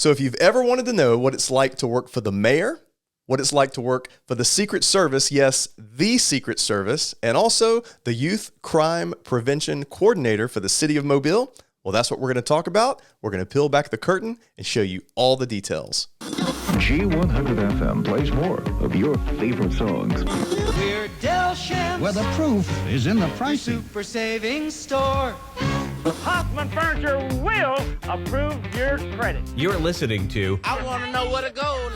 So if you've ever wanted to know what it's like to work for the mayor, what it's like to work for the Secret Service, yes, the Secret Service, and also the Youth Crime Prevention Coordinator for the City of Mobile, well, that's what we're going to talk about. We're going to peel back the curtain and show you all the details. G100 FM plays more of your favorite songs. We're Del Shams, Where the proof is in the pricing. Super Savings Store. Hoffman Furniture will approve your credit. You're listening to I want to know where to go.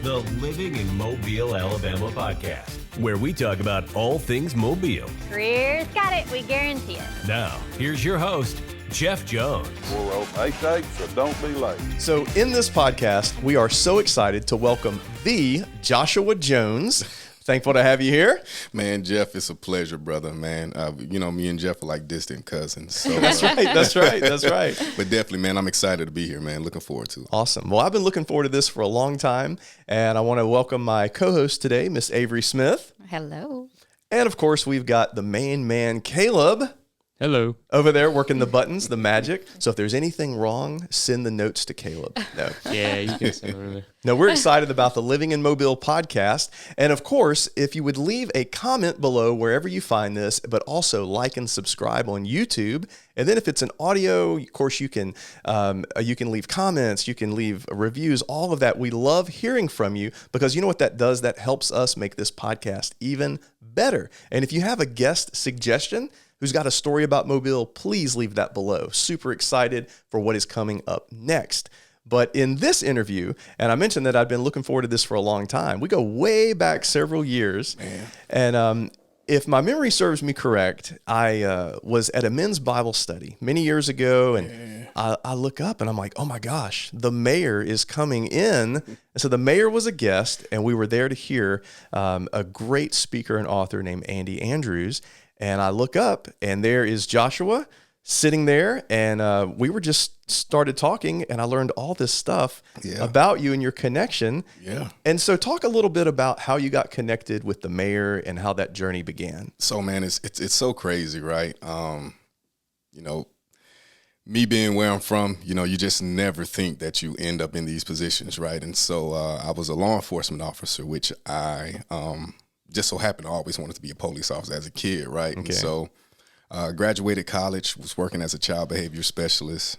the Living in Mobile, Alabama podcast, where we talk about all things Mobile. Career's got it, we guarantee it. Now, here's your host, Jeff Jones. 40888, so don't be late. So in this podcast, we are so excited to welcome the Joshua Jones. Thankful to have you here. Man, Jeff, it's a pleasure, brother, man. Me and Jeff are like distant cousins. So, That's right. But definitely, man, I'm excited to be here, man. Looking forward to it. Awesome. Well, I've been looking forward to this for a long time, and I want to welcome my co-host today, Miss Avery Smith. Hello. And of course, we've got the main man, Caleb. Hello. Over there working the buttons, the magic. So if there's anything wrong, send the notes to Caleb. No. Yeah, you can send over there. No, we're excited about the Living in Mobile podcast. And of course, if you would leave a comment below wherever you find this, but also like and subscribe on YouTube. And then if it's an audio, of course, you can leave comments, you can leave reviews, all of that. We love hearing from you because you know what that does? That helps us make this podcast even better. And if you have a guest suggestion who's got a story about Mobile, please leave that below. Super excited for what is coming up next. But in this interview, and I mentioned that I've been looking forward to this for a long time. We go way back several years. Man. And if my memory serves me correct, I was at a men's Bible study many years ago, and I look up and I'm like, oh my gosh, the mayor is coming in. And so the mayor was a guest, and we were there to hear a great speaker and author named Andy Andrews. And I look up, and there is Joshua sitting there, and we were just started talking, and I learned all this stuff about you and your connection. Yeah. And so talk a little bit about how you got connected with the mayor and how that journey began. So, man, it's so crazy, right? Me being where I'm from, you just never think that you end up in these positions, right? And so I was a law enforcement officer, which I just so happened I always wanted to be a police officer as a kid, right? Okay. And so graduated college, was working as a child behavior specialist,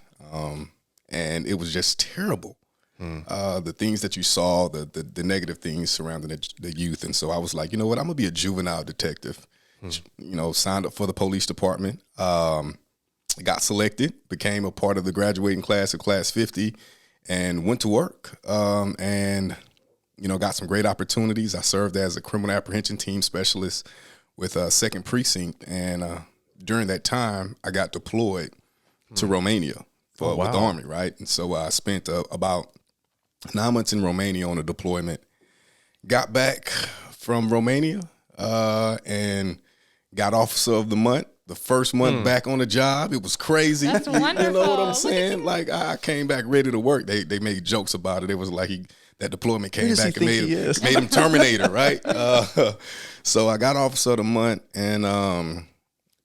and it was just terrible. The things that you saw, the negative things surrounding the youth. And so I was like, you know what, I'm going to be a juvenile detective. Signed up for the police department, got selected, became a part of the graduating class of Class 50, and went to work. Got some great opportunities. I served as a criminal apprehension team specialist with 2nd Precinct. And during that time, I got deployed to Romania with the Army, right? And so I spent about 9 months in Romania on a deployment. Got back from Romania and got Officer of the Month. The first month back on the job, it was crazy. That's wonderful. You know what I'm saying? Like, I came back ready to work. They made jokes about it. It was like that deployment came back and made him Terminator, right? So I got Officer of the Month, and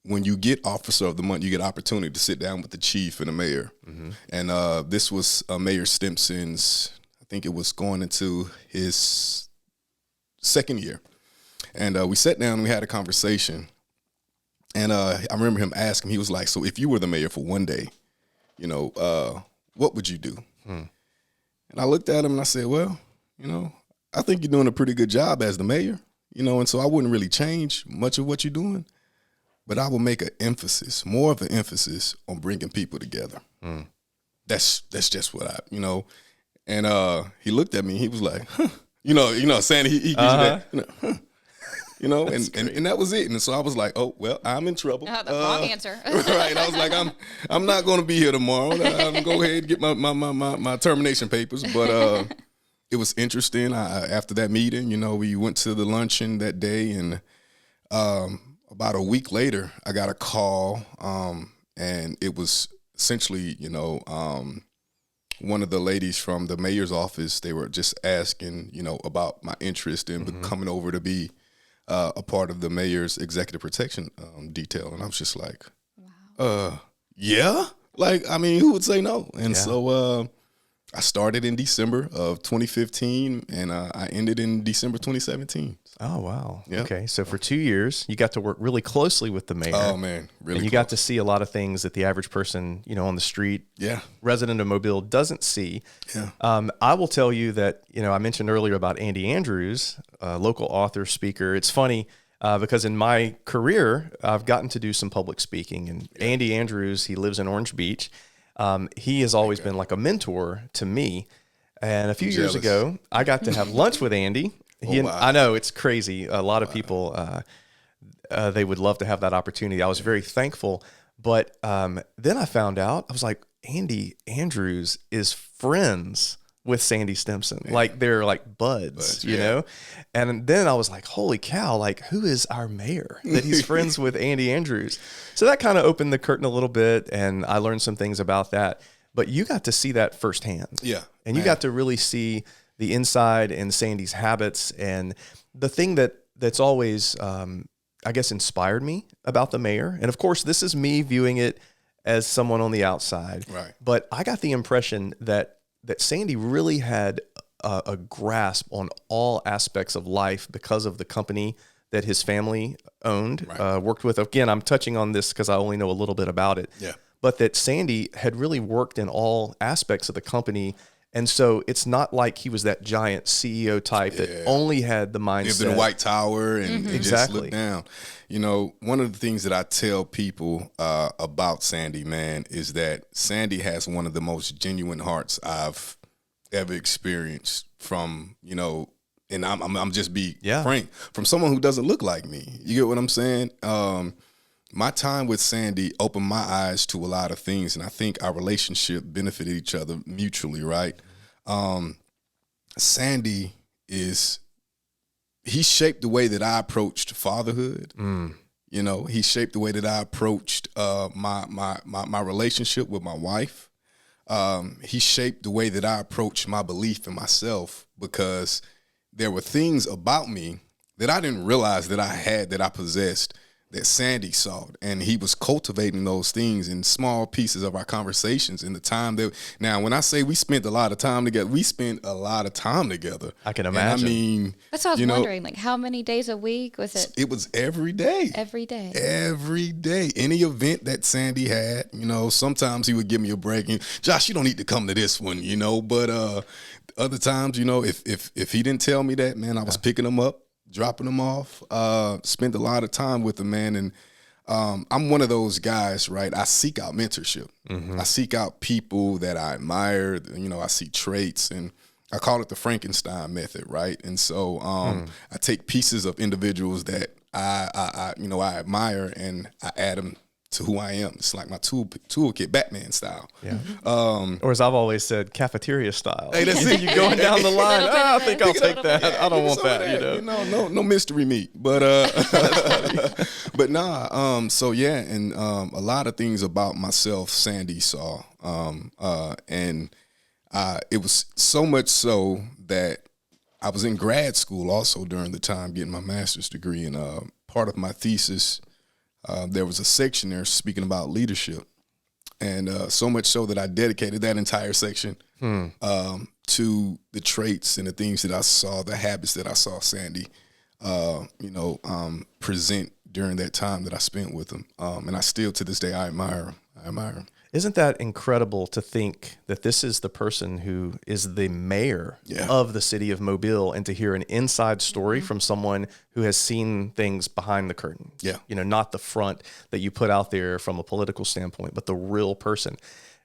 when you get Officer of the Month, you get opportunity to sit down with the chief and the mayor. Mm-hmm. And this was Mayor Stimpson's, I think it was going into his 2nd year. And we sat down and we had a conversation. And I remember him asking, he was like, so if you were the mayor for one day, what would you do? And I looked at him and I said, well, I think you're doing a pretty good job as the mayor, and so I wouldn't really change much of what you're doing, but I will make more of an emphasis on bringing people together. That's just what and he looked at me, he was like, huh. Saying he gives you that, huh. And that was it. And so I was like, oh, well, I'm in trouble. The wrong answer. Right. I was like, I'm not going to be here tomorrow. I'm go ahead and get my termination papers. But it was interesting. After that meeting, we went to the luncheon that day. And about a week later, I got a call. And it was essentially, one of the ladies from the mayor's office. They were just asking, about my interest in coming over to be a part of the mayor's executive protection detail. And I was just like, yeah? Like, I mean, who would say no? And so I started in December of 2015, and I ended in December 2017. Oh, wow. Yep. Okay. So for 2 years, you got to work really closely with the mayor. Oh, man. Really And you got to see a lot of things that the average person, on the street, resident of Mobile, doesn't see. Yeah. I will tell you that, I mentioned earlier about Andy Andrews, a local author, speaker. It's funny because in my career, I've gotten to do some public speaking. And Andy Andrews, he lives in Orange Beach. He has always been like a mentor to me. And a few years ago, I got to have lunch with Andy. I know, it's crazy. A lot of people, they would love to have that opportunity. I was very thankful. But then I found out, I was like, Andy Andrews is friends with Sandy Stimson. Like they're like buds, you know? And then I was like, holy cow, like who is our mayor that he's friends with Andy Andrews? So that kind of opened the curtain a little bit, and I learned some things about that. But you got to see that firsthand. Yeah. And you got to really see the inside and Sandy's habits. And the thing that's always, I guess, inspired me about the mayor. And of course, this is me viewing it as someone on the outside. Right. But I got the impression that Sandy really had a grasp on all aspects of life because of the company that his family owned, worked with. Again, I'm touching on this because I only know a little bit about it. Yeah. But that Sandy had really worked in all aspects of the company. And so it's not like he was that giant CEO type that only had the mindset. Lived in a white tower and just looked down. One of the things that I tell people about Sandy, man, is that Sandy has one of the most genuine hearts I've ever experienced from, and I'm just be frank, from someone who doesn't look like me. You get what I'm saying? My time with Sandy opened my eyes to a lot of things, and I think our relationship benefited each other mutually, right? Sandy he shaped the way that I approached fatherhood. He shaped the way that I approached my relationship with my wife. He shaped the way that I approached my belief in myself, because there were things about me that I didn't realize that I possessed, that Sandy saw, and he was cultivating those things in small pieces of our conversations in the time that. Now, when I say we spent a lot of time together, we spent a lot of time together. I can imagine. That's what I was wondering. Like, how many days a week was it? It was every day. Every day. Every day. Any event that Sandy had, sometimes he would give me a break. And, Josh, you don't need to come to this one, But other times, if he didn't tell me that, man, I was picking him up, dropping them off, spent a lot of time with them, man. And I'm one of those guys, right? I seek out mentorship. I seek out people that I admire. I see traits, and I call it the Frankenstein method, right? And so I take pieces of individuals that I admire, and I add them to who I am. It's like my toolkit, Batman style. Yeah. Or as I've always said, cafeteria style. Hey, that's it. You're going down the line. I think I'll take that. I don't want that. No mystery meat. But but nah. So yeah, and a lot of things about myself, Sandy saw, and it was so much so that I was in grad school also during the time getting my master's degree, and part of my thesis. There was a section there speaking about leadership, and so much so that I dedicated that entire section to the traits and the things that I saw, the habits that I saw Sandy, present during that time that I spent with him. And I still, to this day, I admire him. Isn't that incredible to think that this is the person who is the mayor of the city of Mobile, and to hear an inside story from someone who has seen things behind the curtain? Yeah. Not the front that you put out there from a political standpoint, but the real person.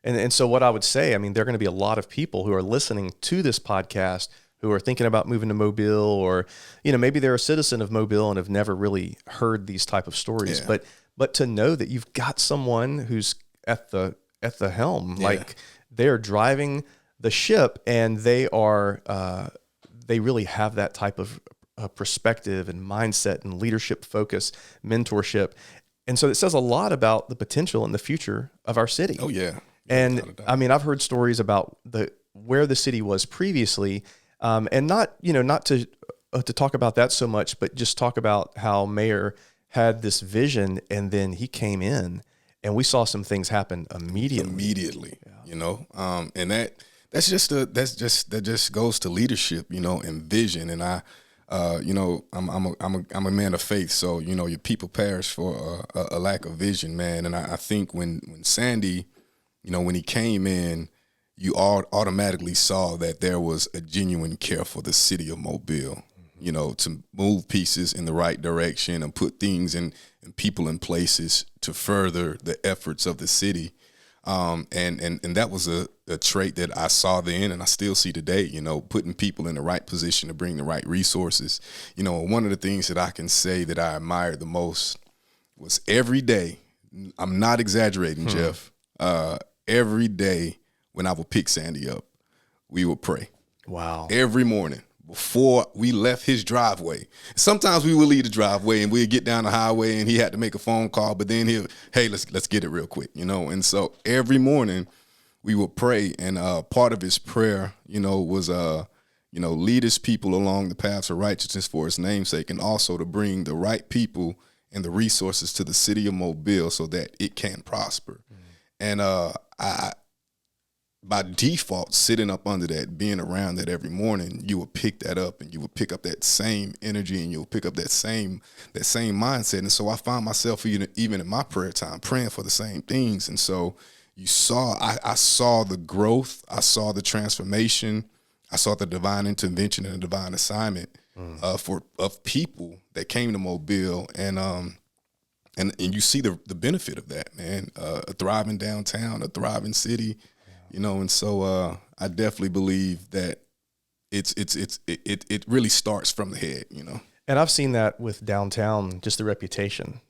And so what I would say, I mean, there are going to be a lot of people who are listening to this podcast who are thinking about moving to Mobile, or, maybe they're a citizen of Mobile and have never really heard these type of stories. Yeah. But to know that you've got someone who's at the helm, like they're driving the ship, and they really have that type of perspective and mindset and leadership focus, mentorship. And so it says a lot about the potential and the future of our city. Oh yeah. And I mean, I've heard stories about where the city was previously, and not to talk about that so much, but just talk about how Mayor had this vision, and then he came in, and we saw some things happen immediately. And that just goes to leadership, and vision. And I'm a man of faith, so your people perish for a lack of vision, man. And I think when Sandy, when he came in, you all automatically saw that there was a genuine care for the city of Mobile, to move pieces in the right direction and put things and people in places to further the efforts of the city. And that was a trait that I saw then and I still see today, putting people in the right position to bring the right resources. One of the things that I can say that I admired the most was every day, I'm not exaggerating, Jeff, every day when I would pick Sandy up, we would pray. Wow. Every morning before we left his driveway. Sometimes we would leave the driveway and we'd get down the highway and he had to make a phone call, but then hey, let's get it real quick, And so every morning we would pray, and part of his prayer, was lead his people along the paths of righteousness for his name's sake, and also to bring the right people and the resources to the city of Mobile so that it can prosper. And I by default, sitting up under that, being around that every morning, you would pick that up and you would pick up that same energy and you'll pick up that same mindset. And so I found myself even in my prayer time praying for the same things. And so I saw the growth, I saw the transformation, I saw the divine intervention and the divine assignment of people that came to Mobile, and you see the benefit of that, man. A thriving downtown, a thriving city. And so I definitely believe that it really starts from the head, And I've seen that with downtown, just the reputation.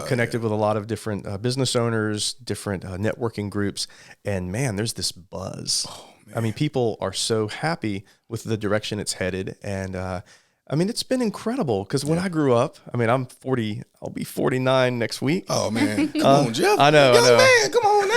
Connected with a lot of different business owners, different networking groups, and man, there's this buzz. Oh, I mean, people are so happy with the direction it's headed, and it's been incredible because when I grew up, I'm 40, I'll be 49 next week. Oh man, come on, Jeff. I know. Man, come on now.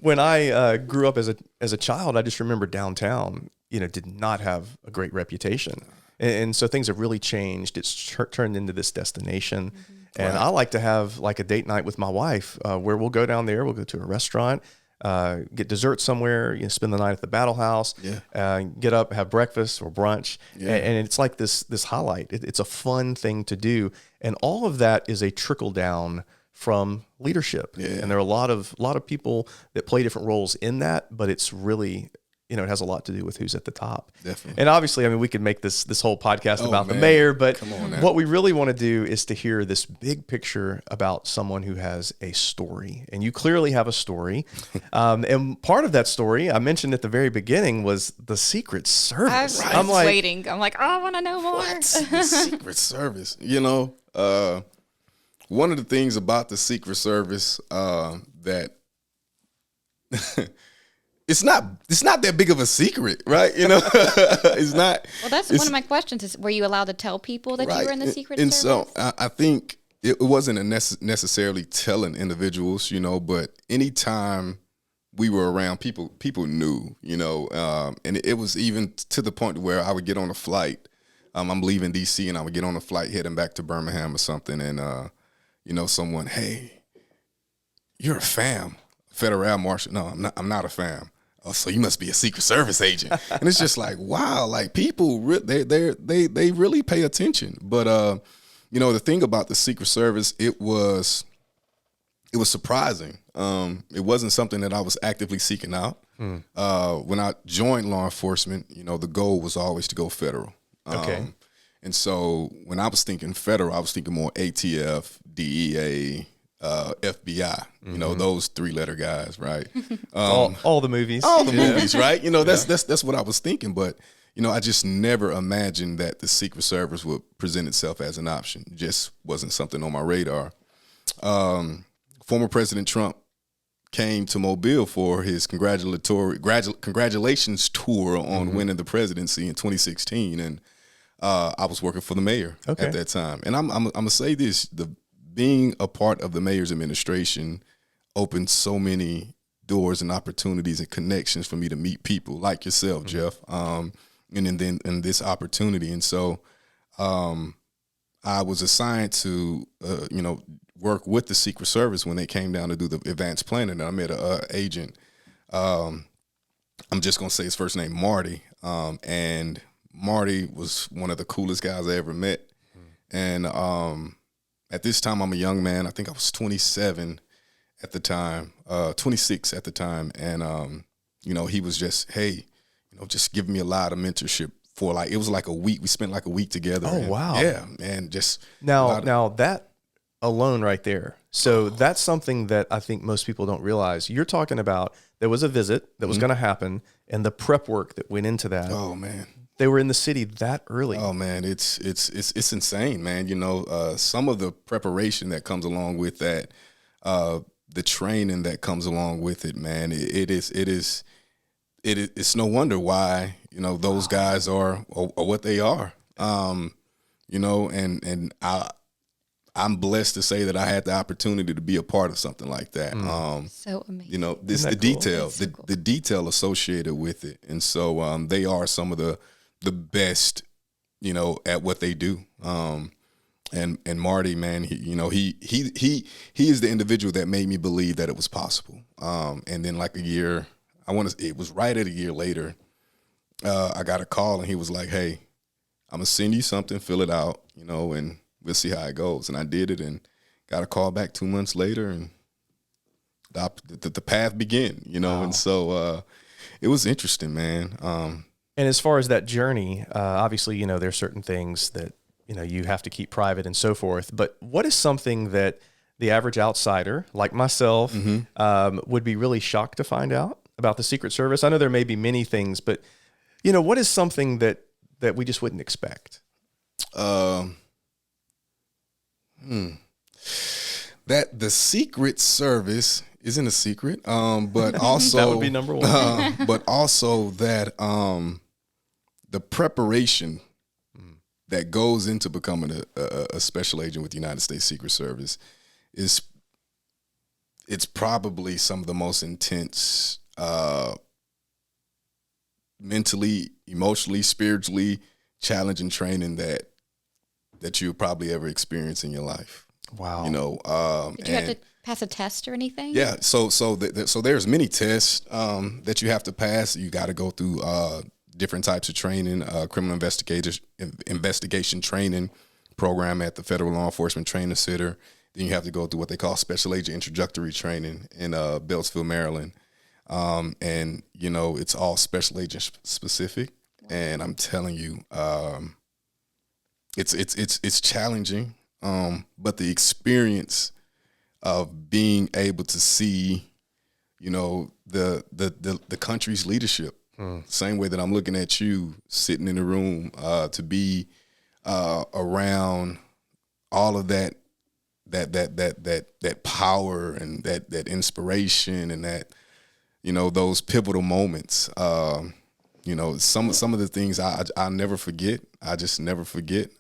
When I grew up as a child, I just remember downtown, did not have a great reputation. And so things have really changed. It's turned into this destination. Mm-hmm. And I like to have like a date night with my wife where we'll go down there. We'll go to a restaurant, get dessert somewhere, spend the night at the Battle House, get up, have breakfast or brunch. Yeah. And it's like this highlight. It's a fun thing to do. And all of that is a trickle down from leadership. Yeah. And there are a lot of people that play different roles in that, but it's really, it has a lot to do with who's at the top. Definitely. And obviously, we could make this whole podcast about the mayor, but what we really want to do is to hear this big picture about someone who has a story. And you clearly have a story. And part of that story, I mentioned at the very beginning, was the Secret Service. I'm waiting. I'm like, I want to know more. What? The Secret Service. One of the things about the Secret Service that it's not that big of a secret, right? It's not. Well, that's one of my questions is, were you allowed to tell people that you were in the Secret Service? And so I think it wasn't necessarily telling individuals, but anytime we were around, people knew, and it was even to the point where I would get on a flight. I'm leaving D.C. and I would get on a flight heading back to Birmingham or something, and someone, hey, you're a federal marshal. No, I'm not a fam. Oh, so you must be a Secret Service agent. And it's just like, wow, like people, they really pay attention. But, the thing about the Secret Service, it was surprising. It wasn't something that I was actively seeking out. When I joined law enforcement, the goal was always to go federal. Okay. And so when I was thinking federal, I was thinking more ATF, DEA, FBI, those 3-letter guys, right? All the movies. All the movies, right? That's what I was thinking. But, I just never imagined that the Secret Service would present itself as an option. It just wasn't something on my radar. Former President Trump came to Mobile for his congratulations tour on winning the presidency in 2016. And I was working for the mayor at that time. And I'm going to say this, being a part of the mayor's administration opened so many doors and opportunities and connections for me to meet people like yourself, Jeff, and then this opportunity. And so I was assigned to, work with the Secret Service when they came down to do the advanced planning. And I met an agent I'm just gonna say his first name, Marty. And Marty was one of the coolest guys I ever met. And at this time, I'm a young man. I think I was 27 at the time, 26 at the time. And he was just, hey, just giving me a lot of mentorship for it was like a week. We spent like a week together. Oh, wow. Yeah, man. Just now that alone right there. So that's something that I think most people don't realize. You're talking about there was a visit that was going to happen and the prep work that went into that. Oh, man. They were in the city that early. Oh, man, it's insane, man. Some of the preparation that comes along with that, the training that comes along with it, man, it's no wonder why, those guys are what they are. And I'm blessed to say that I had the opportunity to be a part of something like that. So amazing. The detail, the detail associated with it. And so they are some of the best, at what they do. And Marty, man, he is the individual that made me believe that it was possible. And then like it was right at a year later, I got a call and he was like, hey, I'm gonna send you something, fill it out, and we'll see how it goes. And I did it and got a call back 2 months later, and the path began, Wow. And so it was interesting, man. And as far as that journey, obviously, there's certain things that, you have to keep private and so forth. But what is something that the average outsider, like myself, would be really shocked to find out about the Secret Service? I know there may be many things, but, what is something that we just wouldn't expect? That the Secret Service isn't a secret, but also that would be number one. But also that the preparation that goes into becoming a special agent with the United States Secret Service it's probably some of the most intense, mentally, emotionally, spiritually challenging training that you'll probably ever experience in your life. Wow. Did you have to pass a test or anything? Yeah. So there's many tests that you have to pass. You got to go through different types of training, criminal investigation training program at the Federal Law Enforcement Training Center. Then you have to go through what they call special agent introductory training in Beltsville, Maryland. And it's all special agent specific. And I'm telling you, it's challenging. But the experience of being able to see, the country's leadership, same way that I'm looking at you sitting in the room, to be around all of that power and that inspiration and that, those pivotal moments. Some of the things I'll never forget. I just never forget.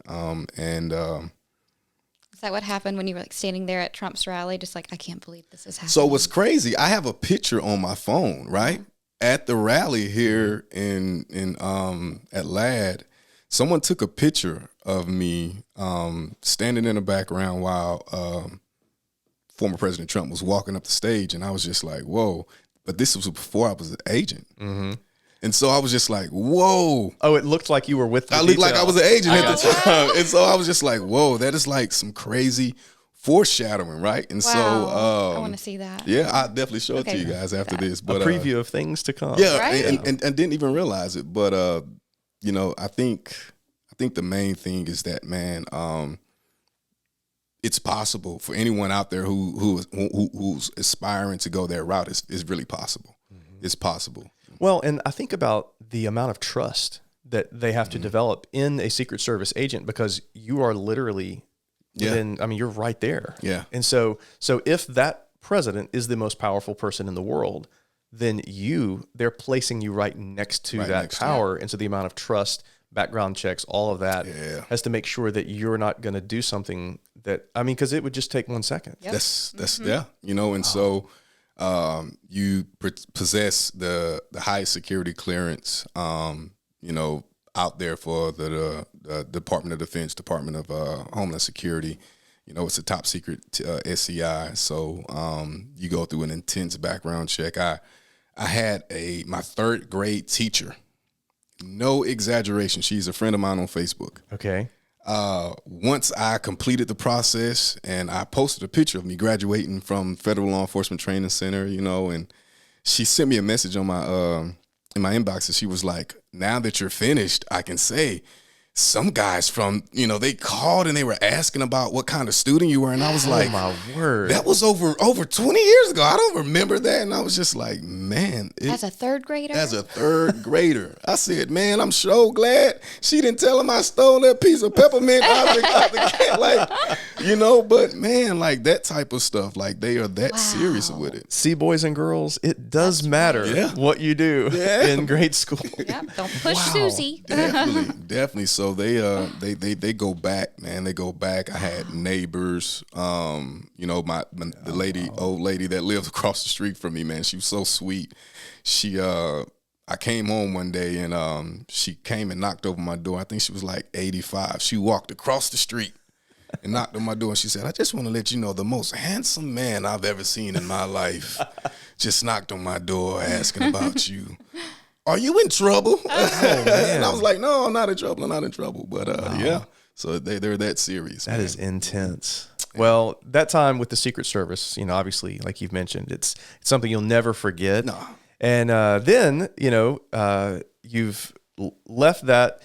Is that what happened when you were standing there at Trump's rally? Just like, I can't believe this is happening. So what's crazy, I have a picture on my phone, right? At the rally here in at LAD, someone took a picture of me standing in the background while former President Trump was walking up the stage, and I was just like, whoa. But this was before I was an agent. Mm-hmm. And so I was just like, whoa. Oh, it looked like you were with the I looked like I was an agent at the time. And so I was just like, whoa, that is like some crazy foreshadowing, right? And Wow. So I want to see that. Yeah, I'll definitely show it to you guys after this. A But preview of things to come. yeah, Right? and didn't even realize it. But I think the main thing is that, man, it's possible for anyone out there who's aspiring to go that route. It's really possible. Mm-hmm. It's possible. Well, and I think about the amount of trust that they have to develop in a Secret Service agent, because you are literally within, you're right there. Yeah. And so if that president is the most powerful person in the world, then they're placing you right next to that power. And so the amount of trust, background checks, all of that has to make sure that you're not going to do something that, because it would just take 1 second. Yep. That's and so you possess the highest security clearance, out there for the Department of Defense, Department of Homeland Security. It's a top secret SCI. So you go through an intense background check. I had my third grade teacher. No exaggeration. She's a friend of mine on Facebook. Okay. Once I completed the process and I posted a picture of me graduating from Federal Law Enforcement Training Center, and she sent me a message on my in my inbox, and she was like, now that you're finished, I can say some guys from, they called and they were asking about what kind of student you were. And I was like, my word. That was over 20 years ago. I don't remember that. And I was just like, man. As a third grader? As a third grader. I said, man, I'm so glad she didn't tell him I stole that piece of peppermint out the can. But man, like that type of stuff, like they are that serious with it. See, boys and girls, it does matter what you do in grade school. Yep. Don't push Susie. Definitely. So they go back, man. They go back. I had neighbors. Old lady that lived across the street from me, man. She was so sweet. I came home one day and she came and knocked over my door. I think she was like 85. She walked across the street and knocked on my door and she said, I just want to let you know the most handsome man I've ever seen in my life just knocked on my door asking about you. Are you in trouble? And I was like, no, I'm not in trouble. I'm not in trouble. But yeah, so they're that serious. That is intense. Well, that time with the Secret Service, obviously, like you've mentioned, it's something you'll never forget. No. And then, you've left that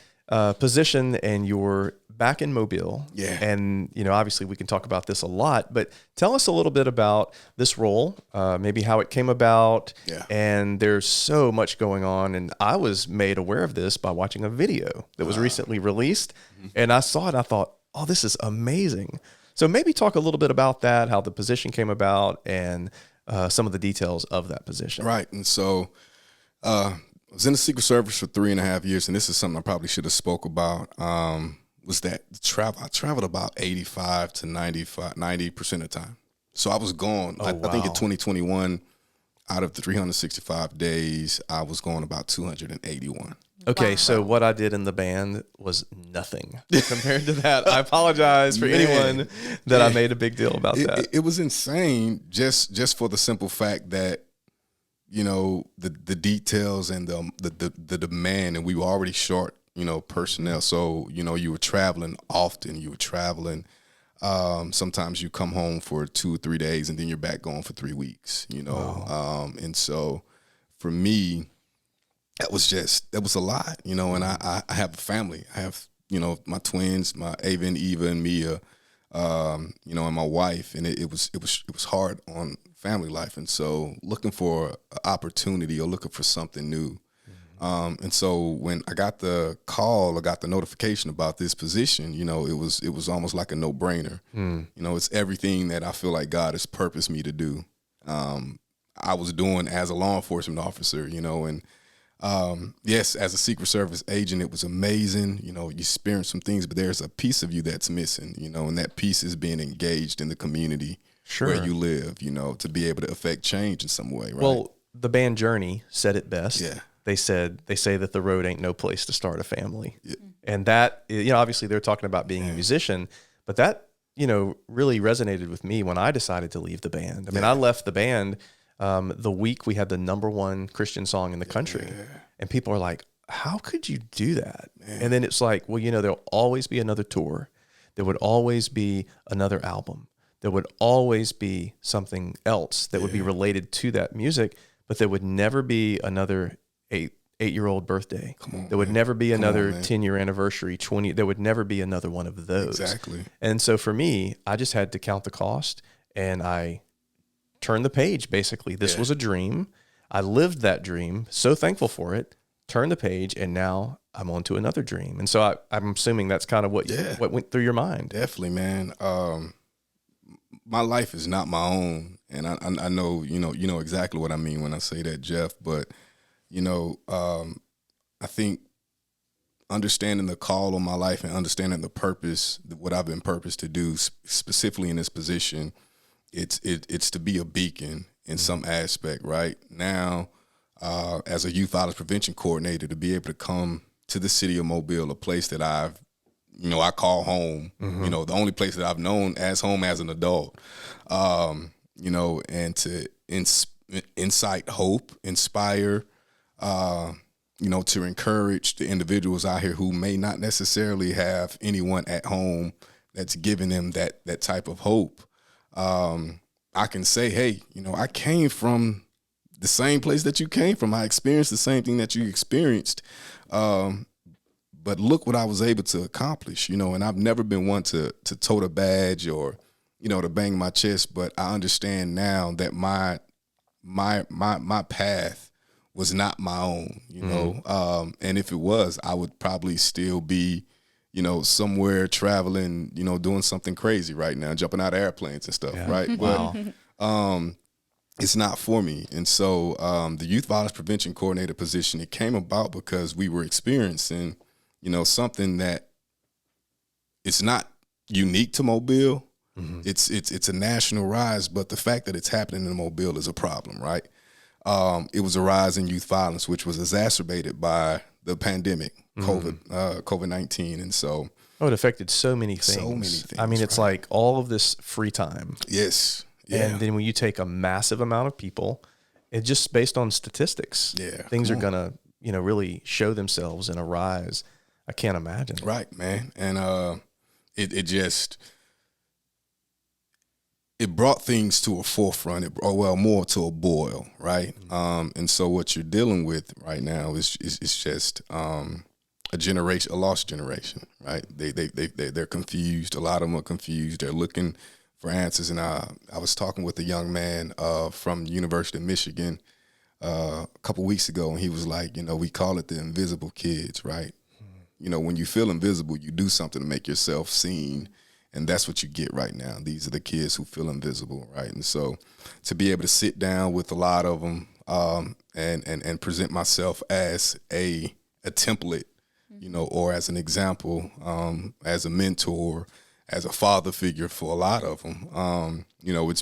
position and you're back in Mobile. Yeah. And, obviously we can talk about this a lot, but tell us a little bit about this role, maybe how it came about. Yeah. And there's so much going on. And I was made aware of this by watching a video that was recently released. And I saw it. I thought, oh, this is amazing. So maybe talk a little bit about that, how the position came about and some of the details of that position. Right. And so I was in the Secret Service for 3.5 years. And this is something I probably should have spoke about. Was that I traveled about 85 to 90% of the time. So I was gone. I think in 2021, out of the 365 days, I was gone about 281. Okay, so what I did in the band was nothing compared to that. I apologize for anyone that I made a big deal about that. It was insane just for the simple fact that, the details and the demand, and we were already short, personnel. So, you were traveling often. You were traveling. Sometimes you come home for 2 or 3 days and then you're back gone for 3 weeks, Wow. And so for me, that was a lot, and I have a family. I have, my twins, my Ava and Eva and Mia, and my wife, and it was hard on family life. And so looking for an opportunity or looking for something new. And so when I got the call, I got the notification about this position, it was almost like a no-brainer. It's everything that I feel like God has purposed me to do. I was doing as a law enforcement officer, and yes, as a Secret Service agent, it was amazing. You experience some things, but there's a piece of you that's missing, and that piece is being engaged in the community where you live, to be able to affect change in some way, right? Well, the band Journey said it best. Yeah. They say that the road ain't no place to start a family. Yeah. And that, obviously they're talking about being a musician, but that, really resonated with me when I decided to leave the band. I mean, I left the band the week we had the #1 Christian song in the country. And people are like, how could you do that? And then it's like, well, there'll always be another tour. There would always be another album. There would always be something else that would be related to that music, but there would never be another eight-year-old birthday. There would never be another 10-year anniversary, 20. There would never be another one of those. Exactly. And so for me, I just had to count the cost, and I turned the page, basically. This was a dream. I lived that dream, so thankful for it, turned the page, and now I'm on to another dream. And so I'm assuming that's kind of what went through your mind. Definitely, man. My life is not my own, and I know, you know exactly what I mean when I say that, Jeff, but I think understanding the call on my life and understanding the purpose, what I've been purposed to do specifically in this position, it's to be a beacon in some aspect, right? Now, as a youth violence prevention coordinator, to be able to come to the city of Mobile, a place that I call home, the only place that I've known as home as an adult, and to incite hope, inspire, to encourage the individuals out here who may not necessarily have anyone at home that's giving them that type of hope. I can say, hey, I came from the same place that you came from. I experienced the same thing that you experienced. But look what I was able to accomplish, and I've never been one to tote a badge or, to bang my chest. But I understand now that my path was not my own, and if it was, I would probably still be, somewhere traveling, doing something crazy right now, jumping out of airplanes and stuff, right? Wow. But it's not for me. And so the Youth Violence Prevention Coordinator position, it came about because we were experiencing, something that it's not unique to Mobile. Mm-hmm. It's a national rise, but the fact that it's happening in Mobile is a problem, right? It was a rise in youth violence, which was exacerbated by the pandemic, COVID-19. And so, it affected so many things. So many things. I mean, it's like all of this free time. Yes. Yeah. And then when you take a massive amount of people, it just based on statistics, things are going to, really show themselves in a rise. I can't imagine. Right, man. And it brought things to a forefront, more to a boil, right? Mm-hmm. And so what you're dealing with right now is just a lost generation, right? They're confused. A lot of them are confused. They're looking for answers. And I was talking with a young man from the University of Michigan a couple weeks ago, and he was like, we call it the invisible kids, right? Mm-hmm. When you feel invisible, you do something to make yourself seen. And that's what you get right now. These are the kids who feel invisible, right? And so to be able to sit down with a lot of them and present myself as a template, or as an example, as a mentor, as a father figure for a lot of them, it's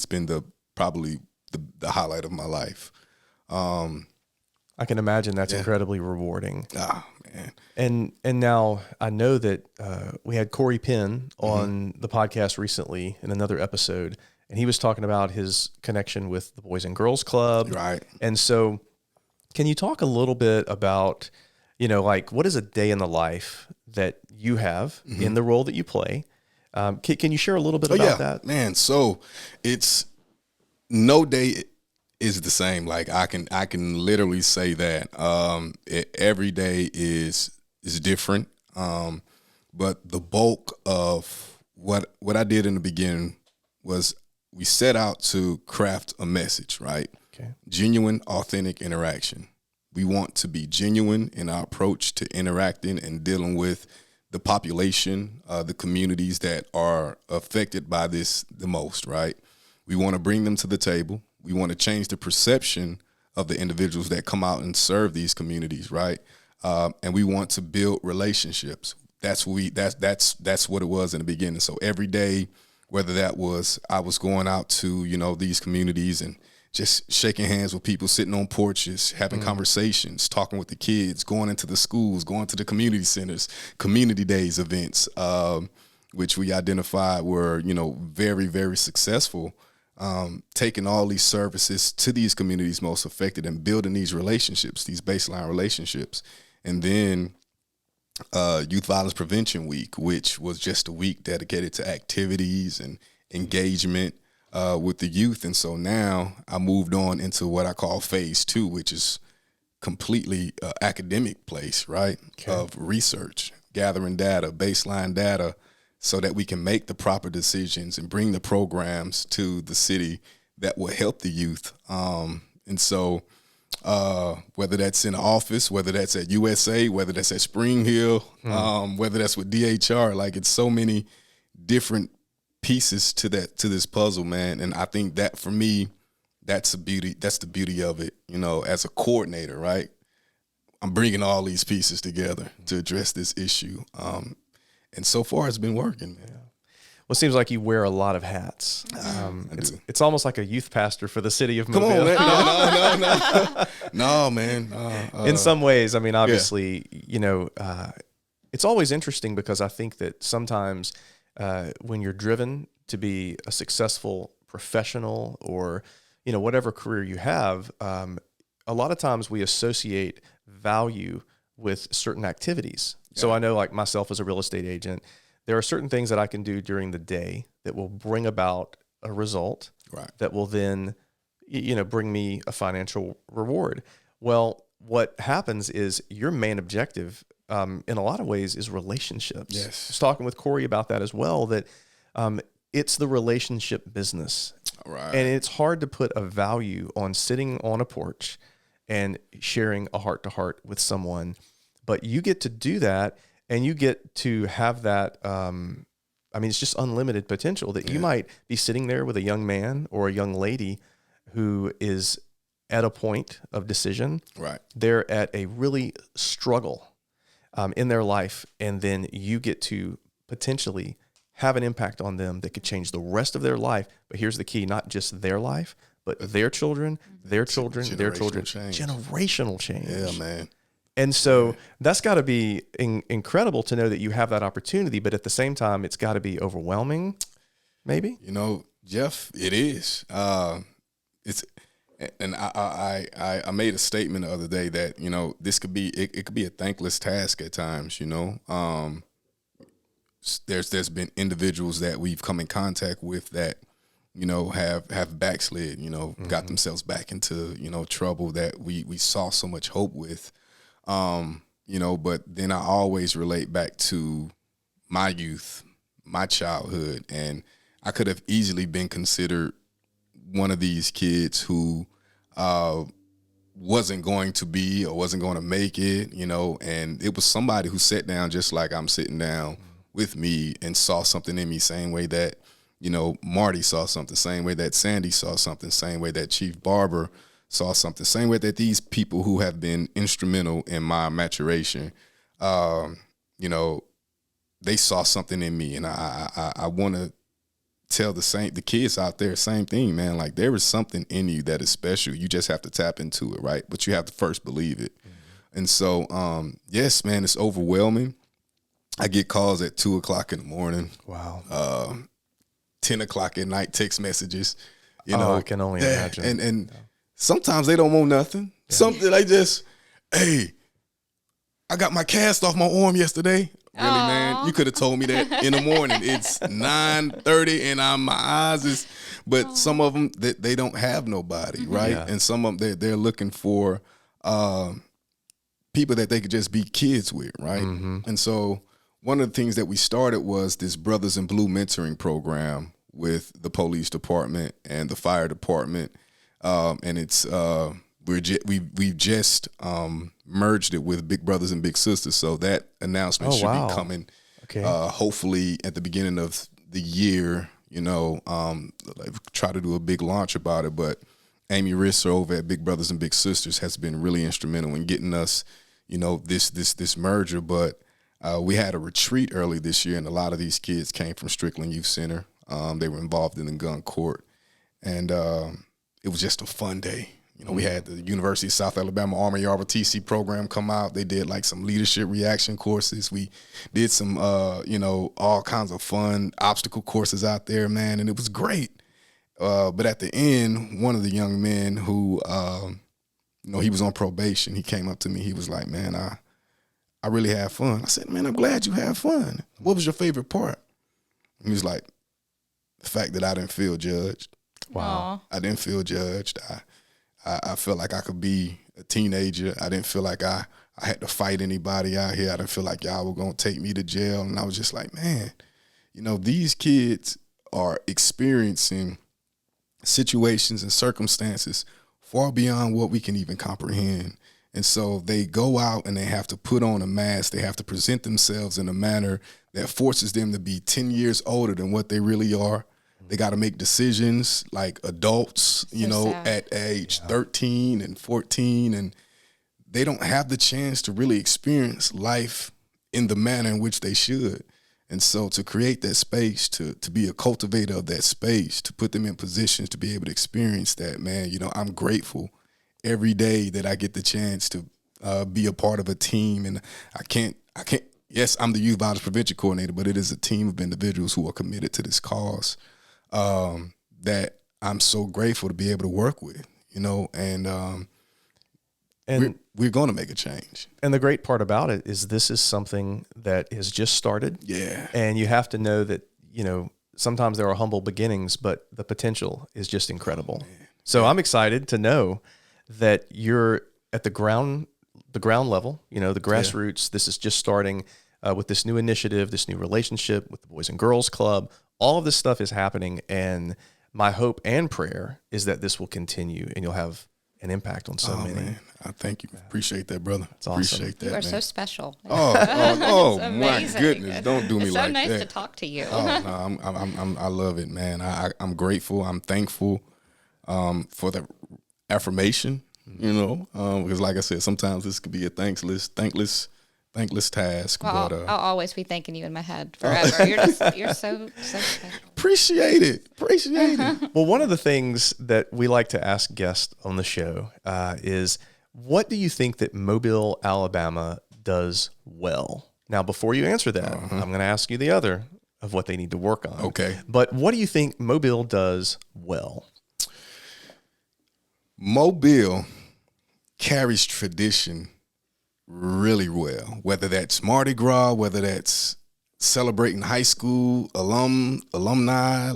been probably the highlight of my life. I can imagine that's incredibly rewarding. Ah, man. And now I know that we had Corey Penn on the podcast recently in another episode, and he was talking about his connection with the Boys and Girls Club. Right. And so can you talk a little bit about, what is a day in the life that you have in the role that you play? Can you share a little bit about that? Man, so it's no day is the same. Like I can literally say that every day is different. But the bulk of what I did in the beginning was we set out to craft a message, right? Okay. Genuine, authentic interaction. We want to be genuine in our approach to interacting and dealing with the population, the communities that are affected by this the most, right? We want to bring them to the table. We want to change the perception of the individuals that come out and serve these communities, right? And we want to build relationships. That's what it was in the beginning. So every day, whether that was I was going out to these communities and just shaking hands with people, sitting on porches, having conversations, talking with the kids, going into the schools, going to the community centers, community days events, which we identified were very, very successful. Taking all these services to these communities most affected and building these relationships, these baseline relationships. And then Youth Violence Prevention Week, which was just a week dedicated to activities and engagement with the youth. And so now I moved on into what I call phase 2, which is completely academic place, right? Okay. Of research, gathering data, baseline data, so that we can make the proper decisions and bring the programs to the city that will help the youth. And so whether that's in office, whether that's at USA, whether that's at Spring Hill, whether that's with DHR, like it's so many different pieces to this puzzle, man. And I think that for me, that's the beauty of it, as a coordinator, right? I'm bringing all these pieces together to address this issue. And so far, it's been working, man. Yeah. Well, it seems like you wear a lot of hats. It's almost like a youth pastor for the city of Mobile. Come on, man. No, man. In some ways, I mean, obviously, it's always interesting because I think that sometimes when you're driven to be a successful professional or, whatever career you have, a lot of times we associate value with certain activities. Yeah. So I know, like myself as a real estate agent, there are certain things that I can do during the day that will bring about a result that will then, bring me a financial reward. Well, what happens is your main objective, in a lot of ways, is relationships. Yes. I was talking with Corey about that as well, that it's the relationship business. Right. And it's hard to put a value on sitting on a porch and sharing a heart-to-heart with someone. But you get to do that, and you get to have that, it's just unlimited potential that you might be sitting there with a young man or a young lady who is at a point of decision. Right. They're at a really struggle in their life, and then you get to potentially have an impact on them that could change the rest of their life. But here's the key, not just their life, but their children, their children, their children. Generational change. Yeah, man. And so that's got to be incredible to know that you have that opportunity, but at the same time, it's got to be overwhelming, maybe? Jeff, it is. And I made a statement the other day that, this could be, it could be a thankless task at times, There's been individuals that we've come in contact with that, have backslid, got themselves back into, trouble that we saw so much hope with. But then I always relate back to my youth, my childhood, and I could have easily been considered one of these kids who wasn't going to be or wasn't going to make it, and it was somebody who sat down just like I'm sitting down with me and saw something in me, same way that, Marty saw something, same way that Sandy saw something, same way that Chief Barber saw something, same way that these people who have been instrumental in my maturation, they saw something in me. And I want to tell the kids out there, same thing, man. Like, there is something in you that is special. You just have to tap into it, right? But you have to first believe it. Mm-hmm. And so, yes, man, it's overwhelming. I get calls at 2:00 in the morning. Wow. 10 o'clock at night, text messages. I can only imagine. And sometimes they don't want nothing. Yeah. Something they just, hey, I got my cast off my arm yesterday. Really, man? You could have told me that in the morning. It's 9:30 and my eyes is, but some of them, they don't have nobody, right? Yeah. And some of them, they're looking for people that they could just be kids with, right? Mm-hmm. And so one of the things that we started was this Brothers in Blue mentoring program with the police department and the fire department. And it's we've just merged it with Big Brothers and Big Sisters. So that announcement should be coming hopefully at the beginning of the year, try to do a big launch about it. But Amy Risser over at Big Brothers and Big Sisters has been really instrumental in getting us, this merger. But we had a retreat early this year, and a lot of these kids came from Strickland Youth Center. They were involved in the gun court, and it was just a fun day. We had the University of South Alabama Army Arbor TC program come out. They did like some leadership reaction courses. We did some, all kinds of fun obstacle courses out there, man, and it was great. But at the end, one of the young men who, he was on probation, he came up to me. He was like, man, I really had fun. I said, man, I'm glad you had fun. What was your favorite part? He was like, the fact that I didn't feel judged. Wow. I didn't feel judged. I felt like I could be a teenager. I didn't feel like I had to fight anybody out here. I didn't feel like y'all were going to take me to jail. And I was just like, man, these kids are experiencing situations and circumstances far beyond what we can even comprehend. And so they go out and they have to put on a mask. They have to present themselves in a manner that forces them to be 10 years older than what they really are. They got to make decisions like adults, at age 13 and 14, and they don't have the chance to really experience life in the manner in which they should. And so to create that space, to be a cultivator of that space, to put them in positions to be able to experience that, man, I'm grateful every day that I get the chance to be a part of a team. And I can't, yes, I'm the youth violence prevention coordinator, but it is a team of individuals who are committed to this cause. That I'm so grateful to be able to work with, and we're going to make a change. And the great part about it is this is something that has just started. Yeah. And you have to know that, sometimes there are humble beginnings, but the potential is just incredible. So I'm excited to know that you're at the ground level, the grassroots. This is just starting with this new initiative, this new relationship with the Boys and Girls Club. All of this stuff is happening. And my hope and prayer is that this will continue and you'll have an impact on so many. Man. I thank you. Appreciate that, brother. That's awesome. Appreciate that. You are man. so special. Oh It's my amazing. goodness! Don't do me It's like so nice that. to talk to you. Oh no, I love it, man. I'm grateful. I'm thankful for the affirmation. Because like I said, sometimes this could be a thankless task. Well, but I'll always be thanking you in my head forever. You're so special. Appreciate it. Well, one of the things that we like to ask guests on the show is, what do you think that Mobile, Alabama does well? Now, before you answer that, I'm going to ask you the other of what they need to work on. Okay. But what do you think Mobile does well? Mobile carries tradition really well, whether that's Mardi Gras, whether that's celebrating high school alumni,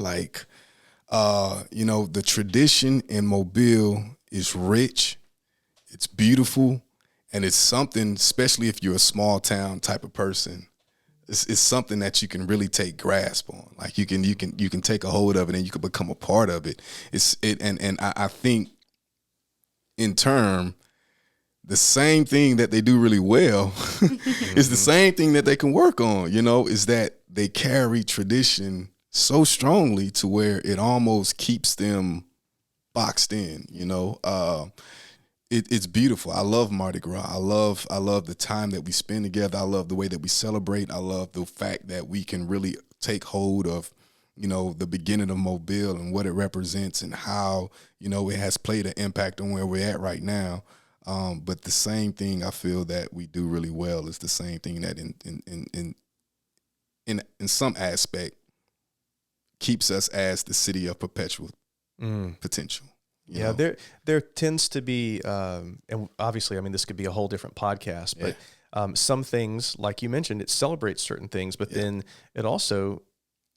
the tradition in Mobile is rich, it's beautiful, and it's something, especially if you're a small town type of person, it's something that you can really take grasp on. Like you can take a hold of it and you can become a part of it. I think in turn, the same thing that they do really well is the same thing that they can work on, is that they carry tradition so strongly to where it almost keeps them boxed in, It's beautiful. I love Mardi Gras. I love the time that we spend together. I love the way that we celebrate. I love the fact that we can really take hold of, the beginning of Mobile and what it represents and how, it has played an impact on where we're at right now. But the same thing I feel that we do really well is the same thing that in some aspect keeps us as the city of perpetual potential. Yeah, there tends to be, and obviously, this could be a whole different podcast, but some things, like you mentioned, it celebrates certain things, but then it also,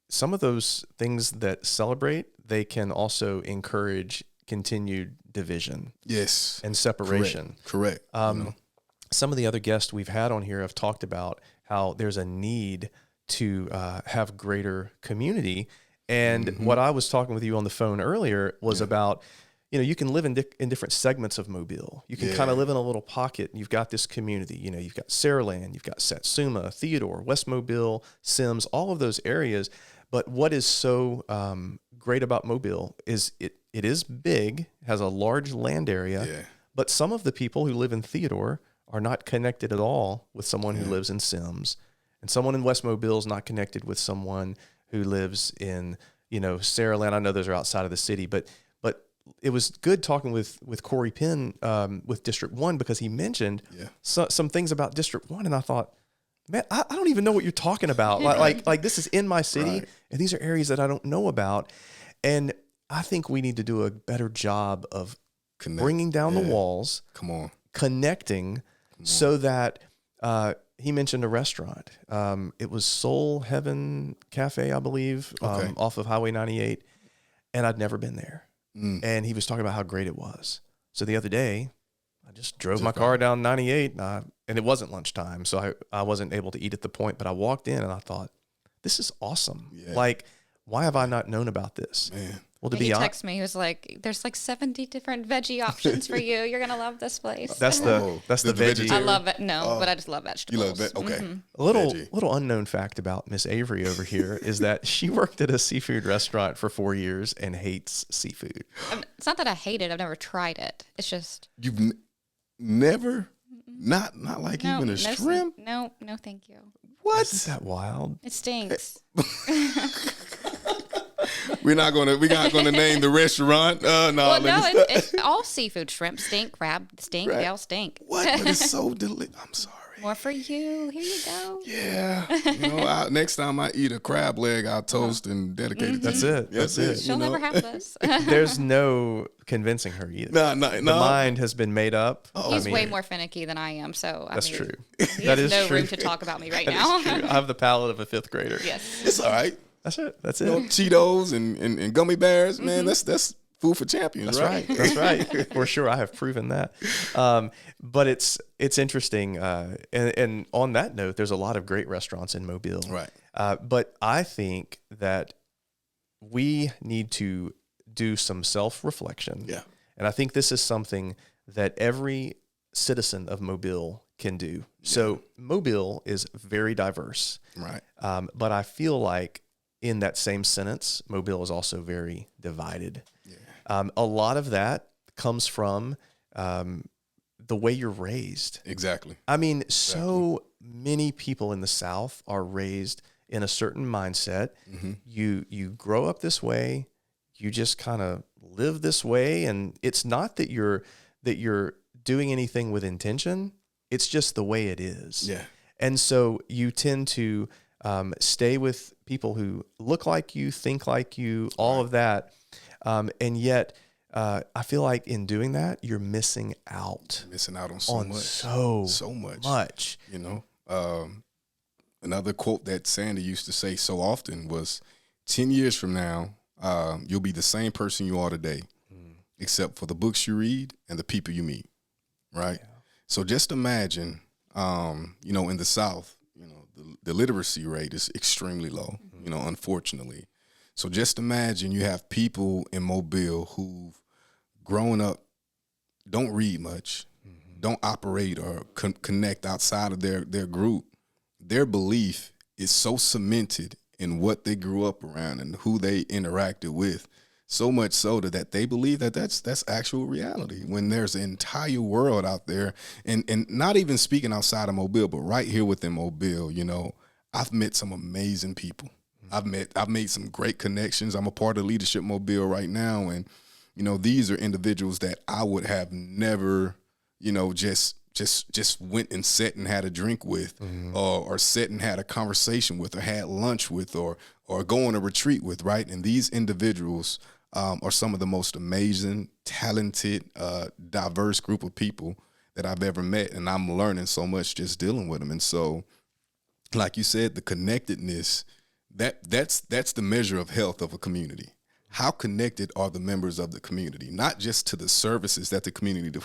some of those things that celebrate, they can also encourage continued division. Yes. And separation. Correct. Some of the other guests we've had on here have talked about how there's a need to have greater community. And what I was talking with you on the phone earlier was about, you can live in different segments of Mobile. You can kind of live in a little pocket. And you've got this community. You've got Saraland, you've got Satsuma, Theodore, West Mobile, Sims, all of those areas. But what is so great about Mobile is it is big, has a large land area, but some of the people who live in Theodore are not connected at all with someone who lives in Sims. And someone in West Mobile is not connected with someone who lives in, Saraland. I know those are outside of the city, but it was good talking with Corey Penn with District 1 because he mentioned some things about District 1, and I thought, man, I don't even know what you're talking about. Like this is in my city, and these are areas that I don't know about. And I think we need to do a better job of bringing down the walls. Come on. Connecting so that he mentioned a restaurant. It was Soul Heaven Cafe, I believe, off of Highway 98. And I'd never been there. And he was talking about how great it was. So the other day, I just drove my car down 98 and it wasn't lunchtime. So I wasn't able to eat at the point, but I walked in and I thought, this is awesome. Yeah. Like, why have I not known about this? Man. Well, to he be honest, texted me. He was like, "There's 70 different veggie options for you. You're gonna love this place." That's the veggie. I love it. No, but I just love vegetables. You love okay. A little unknown fact about Miss Avery over here is that she worked at a seafood restaurant for 4 years and hates seafood. It's not that I hate it. I've never tried it. It's just you've never not like even a shrimp. No, thank you. What? Isn't that wild? It stinks. we're not gonna name the restaurant. Well, no, it's all seafood. Shrimp stink, crab stink, they all stink. What? But it's so delicious. I'm sorry. More for you. Here you go. Yeah. Next time I eat a crab leg, I'll toast and dedicate it. That's it. That's it. She'll never have this. There's no convincing her either. No. The mind has been made up. He's way more finicky than I am, so That's true. He That has is no true. room to talk about me right That now. is true. I have the palate of a 5th grader. Yes. It's all right. That's it. That's You know, it. Cheetos and gummy bears, man. That's food for champions. That's right. That's right. For sure. I have proven that. But it's interesting. And on that note, there's a lot of great restaurants in Mobile. Right. But I think that we need to do some self-reflection. Yeah. And I think this is something that every citizen of Mobile can do. Yeah. So Mobile is very diverse. Right. But I feel like in that same sentence, Mobile is also very divided. Yeah. A lot of that comes from the way you're raised. Exactly. I mean, so many people in the South are raised in a certain mindset. Mm-hmm. You grow up this way. You just kind of live this way, and it's not that you're doing anything with intention. It's just the way it is. Yeah. And so you tend to stay with people who look like you, think like you, all of that. And yet, I feel like in doing that, you're missing out. Missing out on so much. So much. You know, another quote that Sandy used to say so often was, 10 years from now, you'll be the same person you are today, except for the books you read and the people you meet. Right. Yeah. So just imagine, you know, in the South, you know, the literacy rate is extremely low, you know, unfortunately. So just imagine you have people in Mobile who've grown up, don't read much, don't operate or connect outside of their group. Their belief is so cemented in what they grew up around and who they interacted with, so much so that they believe that that's actual reality, when there's an entire world out there. And not even speaking outside of Mobile, but right here within Mobile, you know, I've met some amazing people. I've made some great connections. I'm a part of Leadership Mobile right now. And, you know, these are individuals that I would have never, you know, just went and sat and had a drink with, or sat and had a conversation with, or had lunch with, or go on a retreat with, right? And these individuals are some of the most amazing, talented, diverse group of people that I've ever met. And I'm learning so much just dealing with them. And so, like you said, the connectedness, that's the measure of health of a community. How connected are the members of the community, not just to the services that the community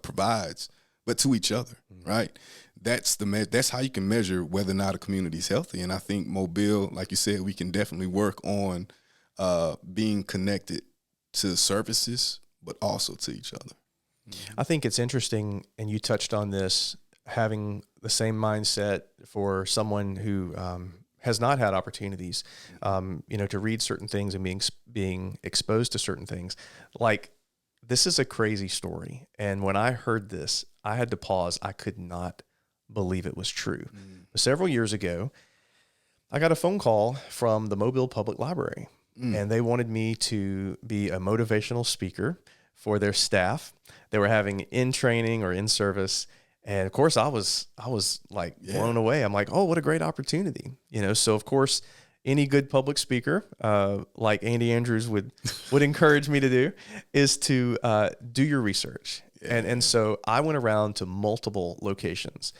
provides, but to each other, right? That's how you can measure whether or not a community is healthy. And I think Mobile, like you said, we can definitely work on being connected to services, but also to each other. I think it's interesting, and you touched on this, having the same mindset for someone who has not had opportunities, you know, to read certain things and being exposed to certain things. Like, this is a crazy story. And when I heard this, I had to pause. I could not believe it was true. Several years ago, I got a phone call from the Mobile Public Library, and they wanted me to be a motivational speaker for their staff. They were having in-training or in-service. And of course, I was like blown away. I'm like, oh, what a great opportunity. You know, so of course, any good public speaker, like Andy Andrews would encourage me to do, is to do your research. And so I went around to multiple locations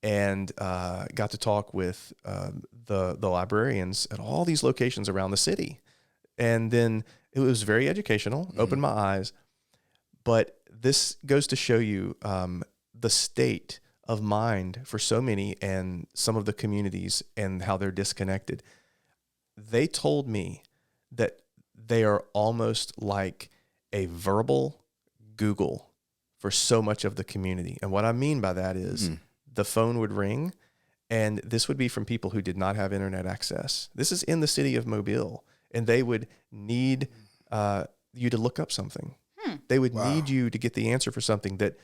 and got to talk with the librarians at all these locations around the city. And then it was very educational, opened my eyes. But this goes to show you the state of mind for so many and some of the communities and how they're disconnected. They told me that they are almost like a verbal Google for so much of the community. And what I mean by that is the phone would ring, and this would be from people who did not have internet access. This is in the city of Mobile, and they would need you to look up something. They would need you to get the answer for something that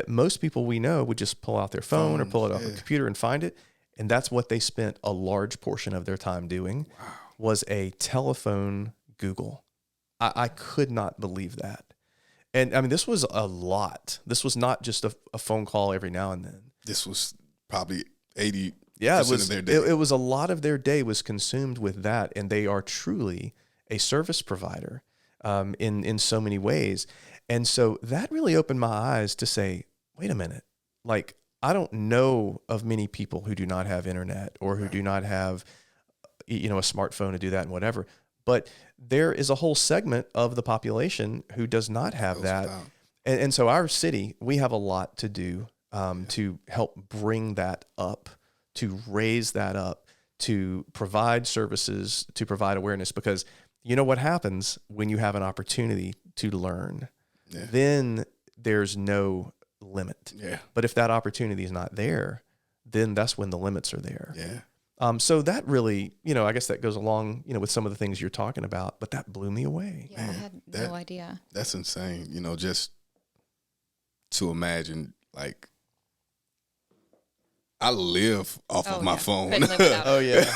most people we know would just pull out their phone or pull it off a computer and find it. And that's what they spent a large portion of their time doing, was a telephone Google. I could not believe that. And I mean, this was a lot. This was not just a phone call every now and then. This was probably 80% of their day. It was a lot of their day was consumed with that. And they are truly a service provider in so many ways. And so that really opened my eyes to say, wait a minute, like, I don't know of many people who do not have internet or who do not have, a smartphone to do that and whatever. But there is a whole segment of the population who does not have that. And so our city, we have a lot to do to help bring that up, to raise that up, to provide services, to provide awareness. Because you know what happens when you have an opportunity to learn? Yeah. Then there's no limit. Yeah. But if that opportunity is not there, then that's when the limits are there. Yeah. So that really, I guess that goes along, with some of the things you're talking about, but that blew me away. Yeah, I had no idea. That's insane. Just to imagine, like, I live off of my phone. Oh yeah.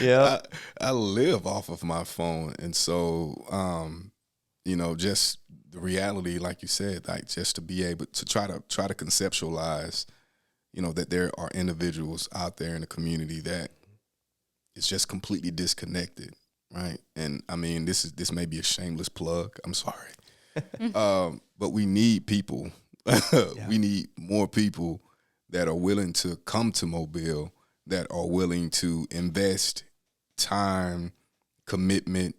Yeah. I live off of my phone. And so, just the reality, like you said, like just to be able to try to conceptualize, that there are individuals out there in the community that is just completely disconnected, right? And I mean, this may be a shameless plug. I'm sorry, but we need people. We need more people that are willing to come to Mobile, that are willing to invest time, commitment,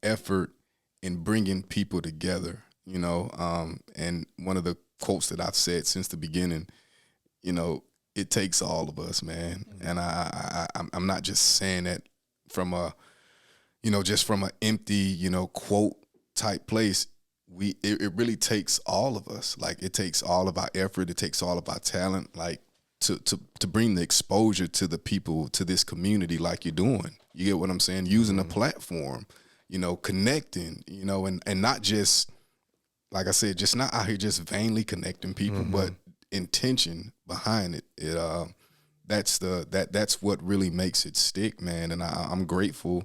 effort in bringing people together, and one of the quotes that I've said since the beginning, it takes all of us, man. And I'm not just saying that from a, just from an empty, quote type place. It really takes all of us. Like, it takes all of our effort. It takes all of our talent, like to bring the exposure to the people, to this community, like you're doing. You get what I'm saying? Using the platform, connecting, and not just, like I said, just not out here just vainly connecting people, but intention behind it. That's what really makes it stick, man. And I'm grateful.